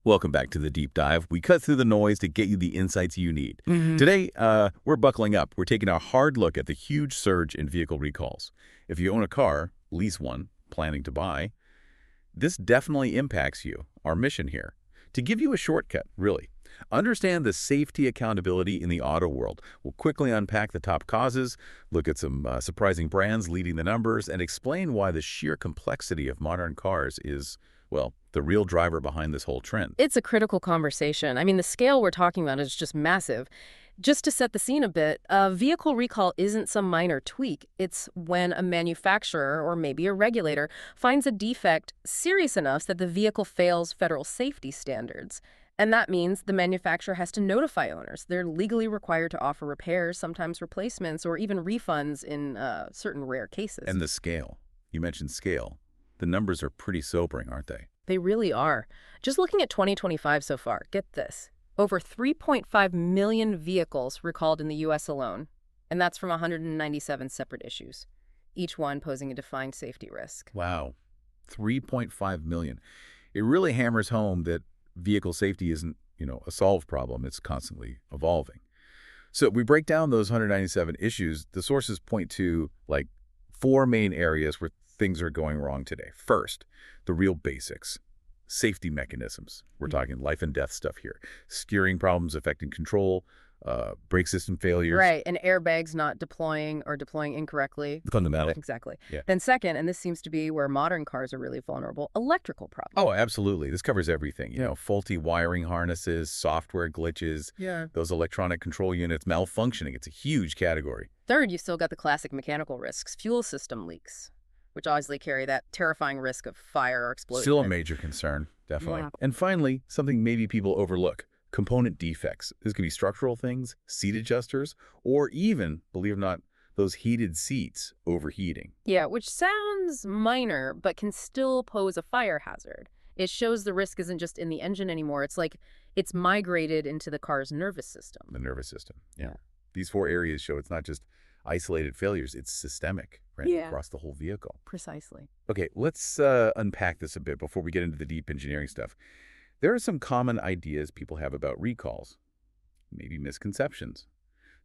Welcome back to the Deep Dive. We cut through the noise to get you the insights you need. Today, we're buckling up. We're taking a hard look at the huge surge in vehicle recalls. If you own a car, lease one, planning to buy, this definitely impacts you, our mission here. To give you a shortcut, really. Understand the safety accountability in the auto world. We'll quickly unpack the top causes, look at some surprising brands leading the numbers, and explain why the sheer complexity of modern cars is, well, the real driver behind this whole trend. It's a critical conversation. I mean, the scale we're talking about is just massive. Just to set the scene a bit, a vehicle recall isn't some minor tweak. It's when a manufacturer, or maybe a regulator, finds a defect serious enough that the vehicle fails federal safety standards. And that means the manufacturer has to notify owners. They're legally required to offer repairs, sometimes replacements, or even refunds in certain rare cases. And the scale. You mentioned scale. The numbers are pretty sobering, aren't they? They really are. Just looking at 2025 so far, get this. Over 3.5 million vehicles recalled in the U.S. alone, and that's from 197 separate issues, each one posing a defined safety risk. Wow. 3.5 million. It really hammers home that vehicle safety isn't, a solved problem. It's constantly evolving. So we break down those 197 issues. The sources point to, four main areas where things are going wrong today. First, the real basics. Safety mechanisms. We're talking life and death stuff here. Steering problems affecting control, brake system failures. Right, and airbags not deploying or deploying incorrectly. Fundamental. Exactly. Yeah. Then second, and this seems to be where modern cars are really vulnerable, electrical problems. Oh, absolutely. This covers everything. Faulty wiring harnesses, software glitches, those electronic control units malfunctioning. It's a huge category. Third, you still got the classic mechanical risks, fuel system leaks, which obviously carry that terrifying risk of fire or explosion. Still a major concern, definitely. Yeah. And finally, something maybe people overlook, component defects. This could be structural things, seat adjusters, or even, believe it or not, those heated seats overheating. Yeah, which sounds minor, but can still pose a fire hazard. It shows the risk isn't just in the engine anymore. It's like it's migrated into the car's nervous system. The nervous system, yeah. These four areas show it's not just isolated failures, it's systemic, right? Yeah. Across the whole vehicle. Precisely. Okay, let's unpack this a bit before we get into the deep engineering stuff. There are some common ideas people have about recalls, maybe misconceptions,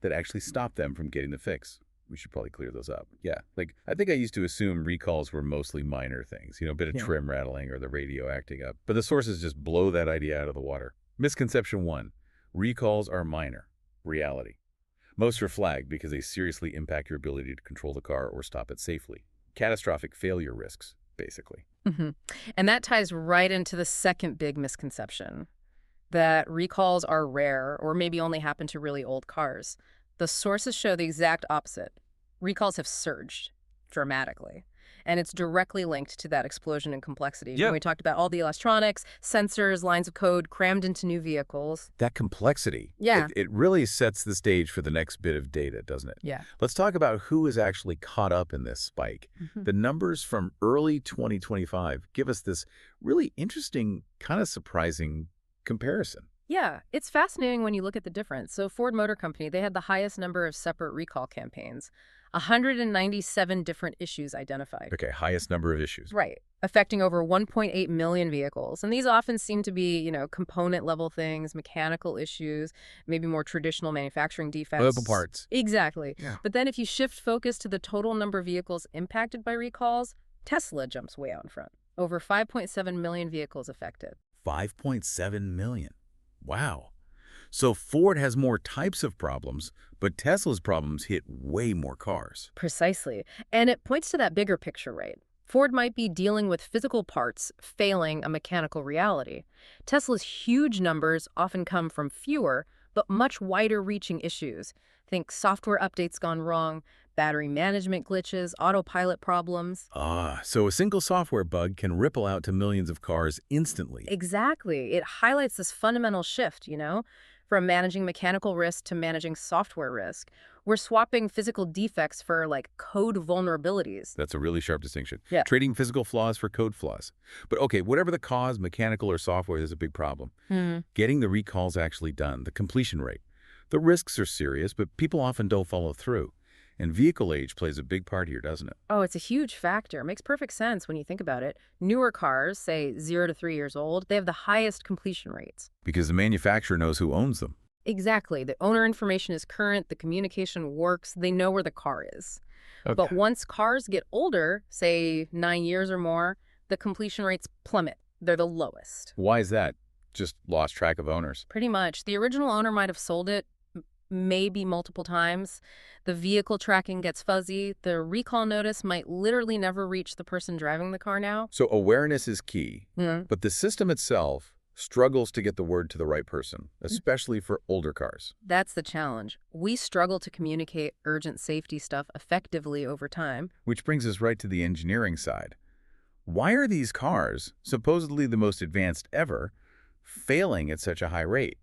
that actually stop them from getting the fix. We should probably clear those up. Yeah, I think I used to assume recalls were mostly minor things, a bit of trim rattling or the radio acting up. But the sources just blow that idea out of the water. Misconception 1, recalls are minor. Reality. Most are flagged because they seriously impact your ability to control the car or stop it safely. Catastrophic failure risks, basically. And that ties right into the second big misconception, that recalls are rare or maybe only happen to really old cars. The sources show the exact opposite. Recalls have surged dramatically, and it's directly linked to that explosion in complexity. Yeah. When we talked about all the electronics, sensors, lines of code crammed into new vehicles. That complexity, Yeah. it really sets the stage for the next bit of data, doesn't it? Yeah. Let's talk about who is actually caught up in this spike. The numbers from early 2025 give us this really interesting, kind of surprising comparison. Yeah, it's fascinating when you look at the difference. So Ford Motor Company, they had the highest number of separate recall campaigns, 197 different issues identified. Okay, highest number of issues. Right, affecting over 1.8 million vehicles. And these often seem to be, component level things, mechanical issues, maybe more traditional manufacturing defects. Open parts. Exactly. Yeah. But then if you shift focus to the total number of vehicles impacted by recalls, Tesla jumps way out in front. Over 5.7 million vehicles affected. 5.7 million. Wow. So Ford has more types of problems, but Tesla's problems hit way more cars. Precisely. And it points to that bigger picture, right? Ford might be dealing with physical parts failing a mechanical reality. Tesla's huge numbers often come from fewer, but much wider-reaching issues. Think software updates gone wrong, battery management glitches, autopilot problems. So a single software bug can ripple out to millions of cars instantly. Exactly. It highlights this fundamental shift, from managing mechanical risk to managing software risk. We're swapping physical defects for, code vulnerabilities. That's a really sharp distinction. Yeah. Trading physical flaws for code flaws. But okay, whatever the cause, mechanical or software, is a big problem. Getting the recalls actually done, the completion rate. The risks are serious, but people often don't follow through. And vehicle age plays a big part here, doesn't it? Oh, it's a huge factor. Makes perfect sense when you think about it. Newer cars, say 0 to 3 years old, they have the highest completion rates. Because the manufacturer knows who owns them. Exactly. The owner information is current, the communication works, they know where the car is. But Okay. once cars get older, say 9 years or more, the completion rates plummet. They're the lowest. Why is that? Just lost track of owners. Pretty much. The original owner might have sold it maybe multiple times. The vehicle tracking gets fuzzy. The recall notice might literally never reach the person driving the car now. So awareness is key, Mhm. but the system itself struggles to get the word to the right person, especially for older cars. That's the challenge. We struggle to communicate urgent safety stuff effectively over time. Which brings us right to the engineering side. Why are these cars, supposedly the most advanced ever, failing at such a high rate,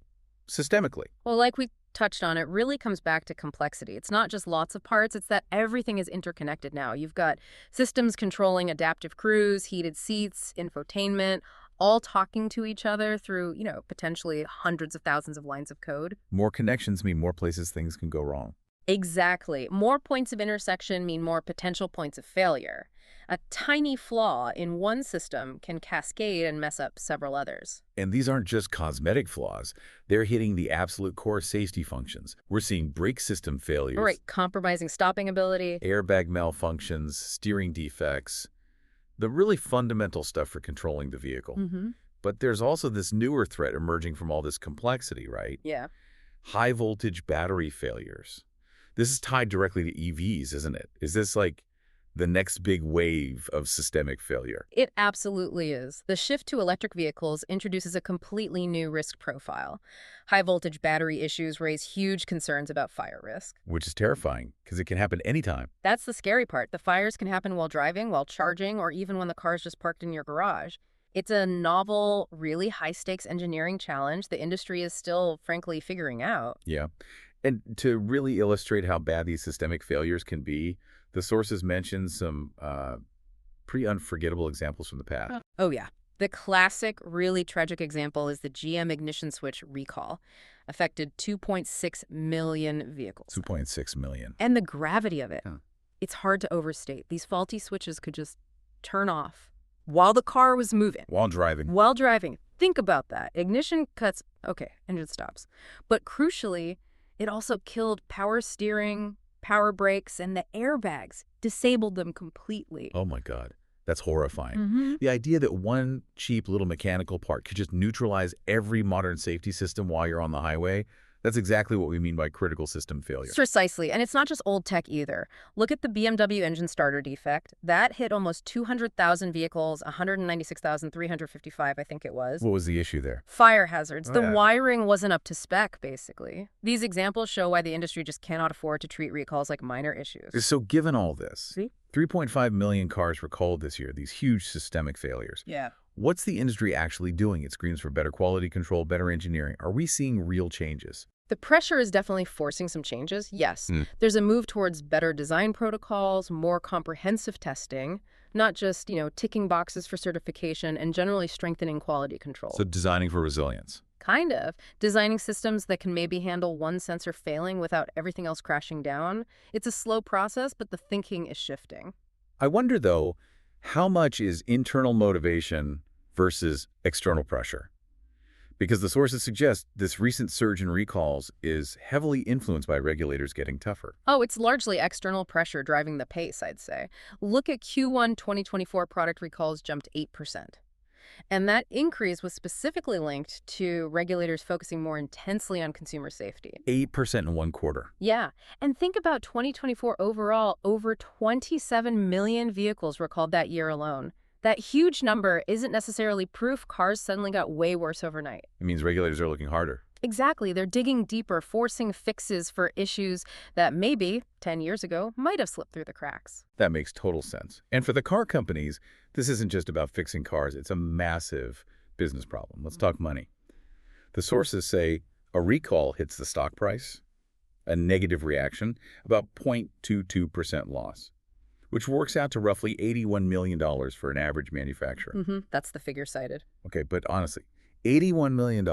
systemically? Well, like we touched on, it really comes back to complexity. It's not just lots of parts, it's that everything is interconnected now. You've got systems controlling adaptive cruise, heated seats, infotainment, all talking to each other through, potentially hundreds of thousands of lines of code. More connections mean more places things can go wrong. Exactly. More points of intersection mean more potential points of failure. A tiny flaw in one system can cascade and mess up several others. And these aren't just cosmetic flaws. They're hitting the absolute core safety functions. We're seeing brake system failures, Right, compromising stopping ability. airbag malfunctions, steering defects, the really fundamental stuff for controlling the vehicle. Mm-hmm. But there's also this newer threat emerging from all this complexity, right? Yeah. High voltage battery failures. This is tied directly to EVs, isn't it? Is this like the next big wave of systemic failure? It absolutely is. The shift to electric vehicles introduces a completely new risk profile. High voltage battery issues raise huge concerns about fire risk. Which is terrifying because it can happen anytime. That's the scary part. The fires can happen while driving, while charging, or even when the car's just parked in your garage. It's a novel, really high-stakes engineering challenge the industry is still, frankly, figuring out. Yeah. And to really illustrate how bad these systemic failures can be, the sources mention some pretty unforgettable examples from the past. Oh, yeah. The classic, really tragic example is the GM ignition switch recall. Affected 2.6 million vehicles. 2.6 million. And the gravity of it. Huh. It's hard to overstate. These faulty switches could just turn off while the car was moving. While driving. While driving. Think about that. Ignition cuts, okay, engine stops. But crucially, it also killed power steering, power brakes, and the airbags. Disabled them completely. Oh my God. That's horrifying. Mm-hmm. The idea that one cheap little mechanical part could just neutralize every modern safety system while you're on the highway, that's exactly what we mean by critical system failure. Precisely. And it's not just old tech either. Look at the BMW engine starter defect. That hit almost 200,000 vehicles, 196,355, I think it was. What was the issue there? Fire hazards. Oh, The yeah. wiring wasn't up to spec, basically. These examples show why the industry just cannot afford to treat recalls like minor issues. So given all this, See? 3.5 million cars recalled this year, these huge systemic failures. Yeah. What's the industry actually doing? It screams for better quality control, better engineering. Are we seeing real changes? The pressure is definitely forcing some changes, yes. There's a move towards better design protocols, more comprehensive testing, not just, ticking boxes for certification and generally strengthening quality control. So designing for resilience. Kind of. Designing systems that can maybe handle one sensor failing without everything else crashing down. It's a slow process, but the thinking is shifting. I wonder, though, how much is internal motivation versus external pressure? Because the sources suggest this recent surge in recalls is heavily influenced by regulators getting tougher. Oh, it's largely external pressure driving the pace, I'd say. Look at Q1 2024 product recalls jumped 8%. And that increase was specifically linked to regulators focusing more intensely on consumer safety. 8% in one quarter. Yeah. And think about 2024 overall, over 27 million vehicles recalled that year alone. That huge number isn't necessarily proof cars suddenly got way worse overnight. It means regulators are looking harder. Exactly. They're digging deeper, forcing fixes for issues that maybe 10 years ago might have slipped through the cracks. That makes total sense. And for the car companies, this isn't just about fixing cars. It's a massive business problem. Let's talk money. The sources say a recall hits the stock price, a negative reaction, about 0.22% loss, which works out to roughly $81 million for an average manufacturer. That's the figure cited. Okay, but honestly, $81 million.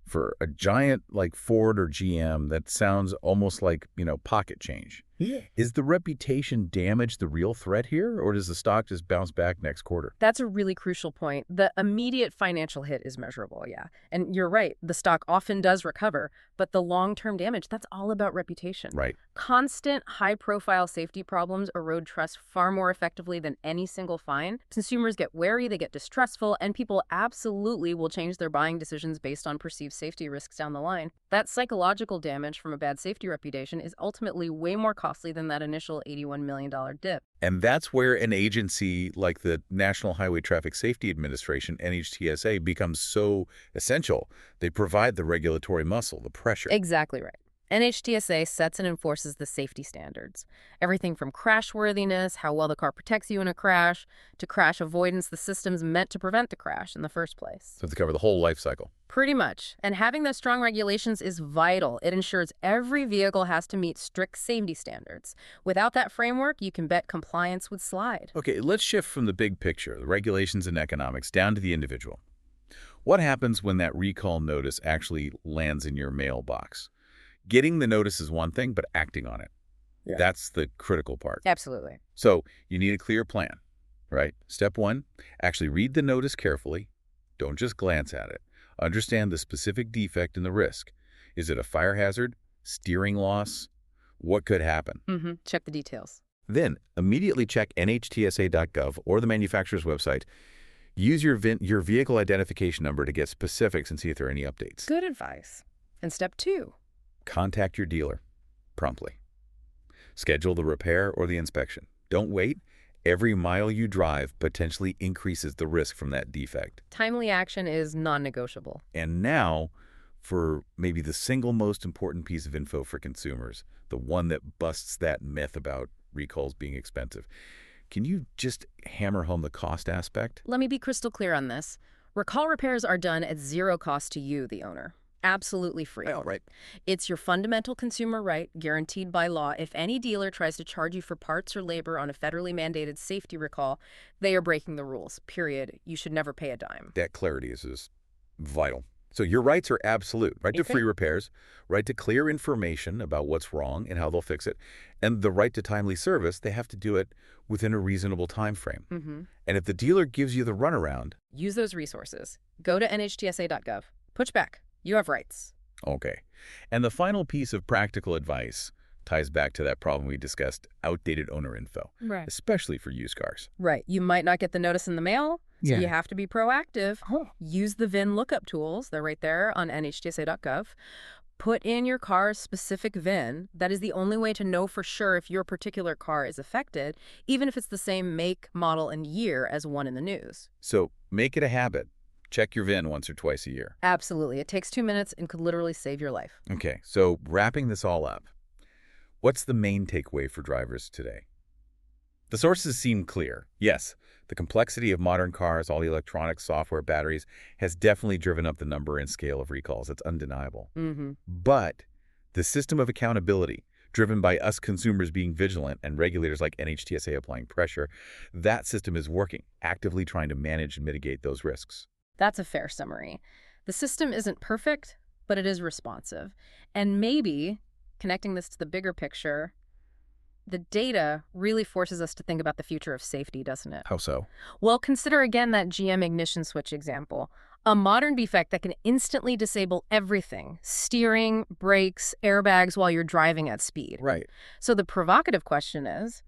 For a giant like Ford or GM, that sounds almost like, pocket change. Yeah. Is the reputation damage the real threat here, or does the stock just bounce back next quarter? That's a really crucial point. The immediate financial hit is measurable, yeah. And you're right, the stock often does recover, but the long-term damage, that's all about reputation. Right. Constant, high-profile safety problems erode trust far more effectively than any single fine. Consumers get wary, they get distrustful, and people absolutely will change their buying decisions based on perceived safety risks down the line. That psychological damage from a bad safety reputation is ultimately way more costly than that initial $81 million dip. And that's where an agency like the National Highway Traffic Safety Administration, NHTSA, becomes so essential. They provide the regulatory muscle, the pressure. Exactly right. NHTSA sets and enforces the safety standards. Everything from crashworthiness, how well the car protects you in a crash, to crash avoidance, the system's meant to prevent the crash in the first place. So they cover the whole life cycle. Pretty much. And having those strong regulations is vital. It ensures every vehicle has to meet strict safety standards. Without that framework, you can bet compliance would slide. Okay, let's shift from the big picture, the regulations and economics, down to the individual. What happens when that recall notice actually lands in your mailbox? Getting the notice is one thing, but acting on it, that's the critical part. Absolutely. So you need a clear plan, right? Step one, actually read the notice carefully. Don't just glance at it. Understand the specific defect and the risk. Is it a fire hazard? Steering loss? What could happen? Check the details. Then immediately check nhtsa.gov or the manufacturer's website. Use your vehicle identification number to get specifics and see if there are any updates. Good advice. And step two. Contact your dealer promptly. Schedule the repair or the inspection. Don't wait. Every mile you drive potentially increases the risk from that defect. Timely action is non-negotiable. And now, for maybe the single most important piece of info for consumers, the one that busts that myth about recalls being expensive. Can you just hammer home the cost aspect? Let me be crystal clear on this. Recall repairs are done at zero cost to you, the owner. Absolutely free. Oh, right. It's your fundamental consumer right, guaranteed by law. If any dealer tries to charge you for parts or labor on a federally mandated safety recall, they are breaking the rules, period. You should never pay a dime. That clarity is vital. So your rights are absolute. Right to free repairs, right to clear information about what's wrong and how they'll fix it, and the right to timely service. They have to do it within a reasonable time frame. And if the dealer gives you the runaround, use those resources. Go to nhtsa.gov. Push back. You have rights. Okay. And the final piece of practical advice ties back to that problem we discussed, outdated owner info, especially for used cars. Right. You might not get the notice in the mail, so you have to be proactive. Use the VIN lookup tools. They're right there on nhtsa.gov. Put in your car's specific VIN. That is the only way to know for sure if your particular car is affected, even if it's the same make, model, and year as one in the news. So make it a habit. Check your VIN once or twice a year. Absolutely. It takes 2 minutes and could literally save your life. Okay, so wrapping this all up, what's the main takeaway for drivers today? The sources seem clear. Yes, the complexity of modern cars, all the electronics, software, batteries, has definitely driven up the number and scale of recalls. It's undeniable. But the system of accountability, driven by us consumers being vigilant and regulators like NHTSA applying pressure, that system is working, actively trying to manage and mitigate those risks. That's a fair summary. The system isn't perfect, but it is responsive. And maybe, connecting this to the bigger picture, the data really forces us to think about the future of safety, doesn't it? How so? Well, consider again that GM ignition switch example. A modern defect that can instantly disable everything: steering, brakes, airbags while you're driving at speed. Right. So the provocative question is,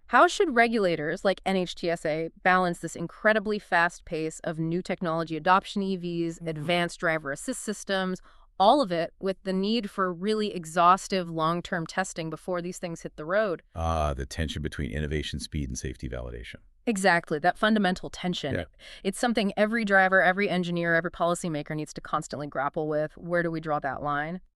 how should regulators like NHTSA balance this incredibly fast pace of new technology adoption, EVs, advanced driver assist systems, all of it with the need for really exhaustive long-term testing before these things hit the road? The tension between innovation, speed, and safety validation. Exactly, that fundamental tension. Yeah. It's something every driver, every engineer, every policymaker needs to constantly grapple with. Where do we draw that line?